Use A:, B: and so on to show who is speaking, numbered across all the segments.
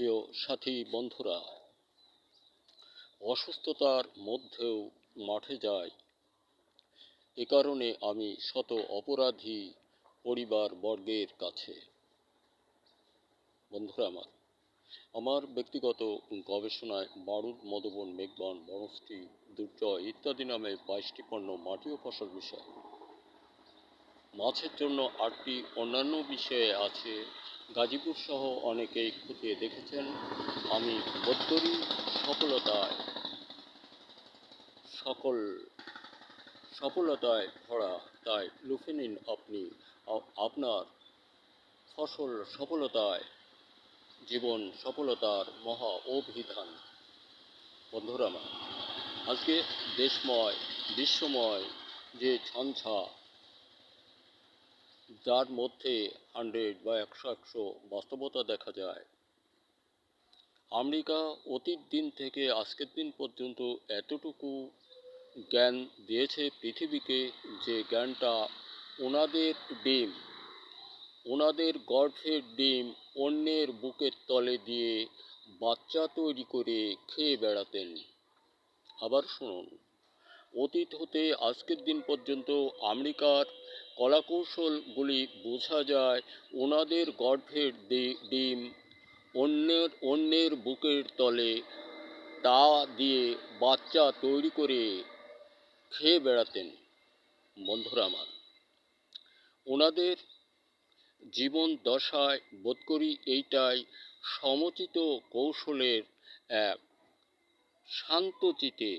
A: প্রিয় সাথী বন্ধুরা, অসুস্থতার মধ্যেও মাঠে যাই। এ কারণে আমি শত অপরাধী পরিবারবর্গের কাছে। বন্ধুরা আমার ব্যক্তিগত গবেষণায় বারুদ, মধুবন, মেঘবান, বনশ্রী, দুর্জয় ইত্যাদি নামে 22টি পণ্য মাটি ও ফসল বিষয়, মাছের জন্য 8টি অন্যান্য বিষয়ে আছে। গাজীপুর সহ অনেকেই খতিয়ে দেখেছেন। আমি বদ্যরি সফলতায় ভরা, তাই লুফে নিন আপনি আপনার ফসল সফলতায়, জীবন সফলতার মহা অভিধান। বন্ধুরা আজকে দেশময় বিশ্বময় যে ঝঞ্ঝা, যার মধ্যে 100 বা 100 বাস্তবতা দেখা যায়। আমেরিকা অতীত দিন থেকে আজকের দিন পর্যন্ত এতটুকু জ্ঞান দিয়েছে পৃথিবীকে, যে জ্ঞানটা ওনাদের গর্ভের ডিম অন্যের বুকের তলে দিয়ে বাচ্চা তৈরি করে খেয়ে বেড়াতেন। আবার শুনুন, অতীত হতে আজকের দিন পর্যন্ত আমেরিকার কলাকৌশলগুলি বোঝা যায়। ওনাদের গর্ভের ডিম অন্যের বুকের তলে তা দিয়ে বাচ্চা তৈরি করে খেয়ে বেড়াতেন। বন্ধুরা ওনাদের জীবন দশায় বোধ করি এইটাই সমচিত কৌশলের এক শান্তচিতে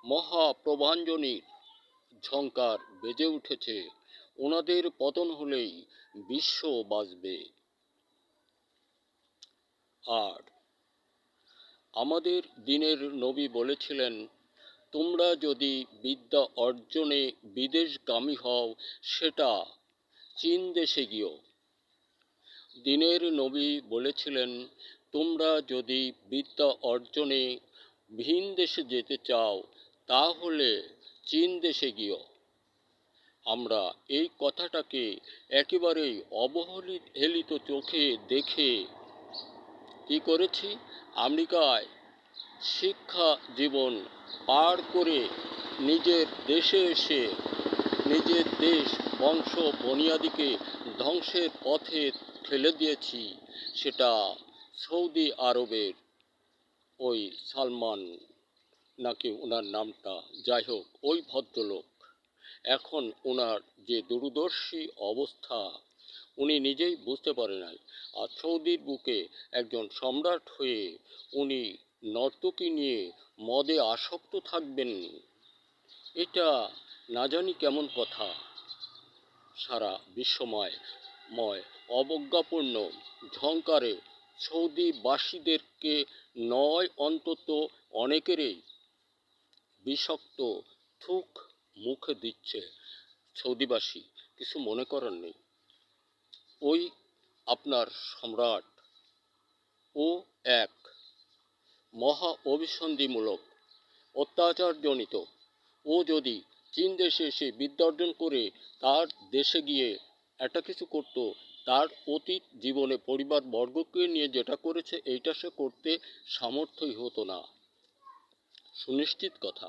A: মহাপ্রভাঞ্জনীর ঝঙ্কার বেজে উঠেছে। ওনাদের পতন হলেই বিশ্ব বাঁচবে। আর আমাদের দিনের নবী বলেছিলেন, তোমরা যদি বিদ্যা অর্জনে বিদেশগামী হও, সেটা চীন দেশে গিয়েও। দিনের নবী বলেছিলেন, তোমরা যদি বিদ্যা অর্জনে ভিন দেশে যেতে চাও, তাহলে চীন দেশে গিয়েও। আমরা এই কথাটাকে একেবারেই অবহেলিত চোখে দেখে কি করেছি, আমেরিকায় শিক্ষা জীবন পার করে নিজের দেশে এসে নিজের দেশ বংশ বুনিয়াদিকে ধ্বংসের পথে ঠেলে দিয়েছি। সেটা সৌদি আরবের ওই সালমান, নাকি ওনার নামটা, যাই হোক, ওই ভদ্রলোক এখন ওনার যে দূরদর্শী অবস্থা উনি নিজেই বুঝতে পারে নাই। আর সৌদির বুকে একজন সম্রাট হয়ে উনি নর্তকী নিয়ে মদে আসক্ত থাকবেন, এটা না জানি কেমন কথা। সারা বিশ্বময় অবজ্ঞাপূর্ণ ঝঙ্কারে সৌদিবাসীদেরকে নয়, অন্তত অনেকেরই বিষাক্ত থুক মুখে দিচ্ছে। সৌদিবাসী কিছু মনে করার নেই। ওই আপনার সম্রাট ও এক মহা অভিসন্ধিমূলক অত্যাচারজনিত, ও যদি চীন দেশে এসে বিদ্যা অর্জন করে তার দেশে গিয়ে একটা কিছু করত, তার অতীত জীবনে পরিবারবর্গকে নিয়ে যেটা করেছে এইটা সে করতে সামর্থ্যই হতো না, সুনিশ্চিত কথা।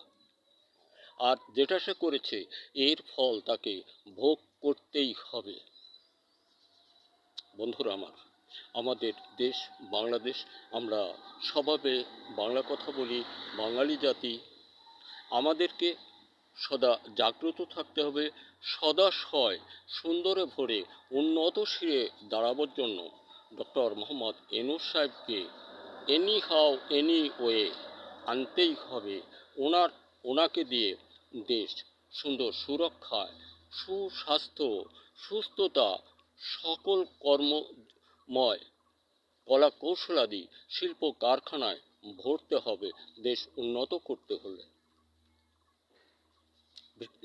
A: আর যেটা সে করেছে এর ফল তাকে ভোগ করতেই হবে। বন্ধুরা আমাদের দেশ বাংলাদেশ, আমরা স্বভাবে বাংলা কথা বলি, বাঙালি জাতি। আমাদেরকে সদা জাগ্রত থাকতে হবে, সদাশয় সুন্দরে ভরে উন্নত শিরে দাঁড়াবার জন্য ডক্টর মোহাম্মদ ইউনূস সাহেবকে এনি হাউ এনি ওয়ে আনতেই হবে। ওনাকে দিয়ে দেশ সুন্দর সুরক্ষায়, সুস্বাস্থ্য, সুস্থতা, সকল কর্মময় কলা কৌশলাদি শিল্প কারখানায় ভরতে হবে দেশ উন্নত করতে হলে।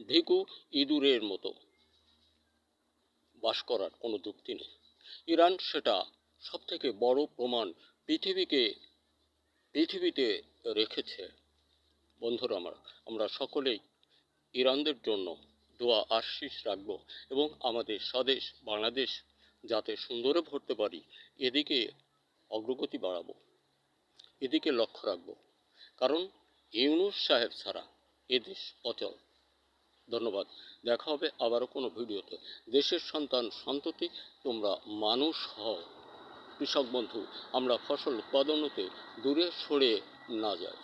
A: ভিখু ইঁদুরের মতো বাস করার কোনো যুক্তি নেই। ইরান সেটা সবথেকে বড় প্রমাণ পৃথিবীতে রেখেছে। বন্ধুরা আমরা সকলেই ইরানদের জন্য দোয়া আশীষ রাখব, এবং আমাদের স্বদেশ বাংলাদেশ যাতে সুন্দরে ভরতে পারি, এদিকে অগ্রগতি বাড়াবো, এদিকে লক্ষ্য রাখবো, কারণ ইউনূস সাহেব ছাড়া এদেশ অচল। ধন্যবাদ। দেখা হবে আবারও কোনো ভিডিওতে। দেশের সন্তান সন্ততি তোমরা মানুষ হও। কৃষক বন্ধু, আমরা ফসল উৎপাদন হতে দূরে সরে না যাই।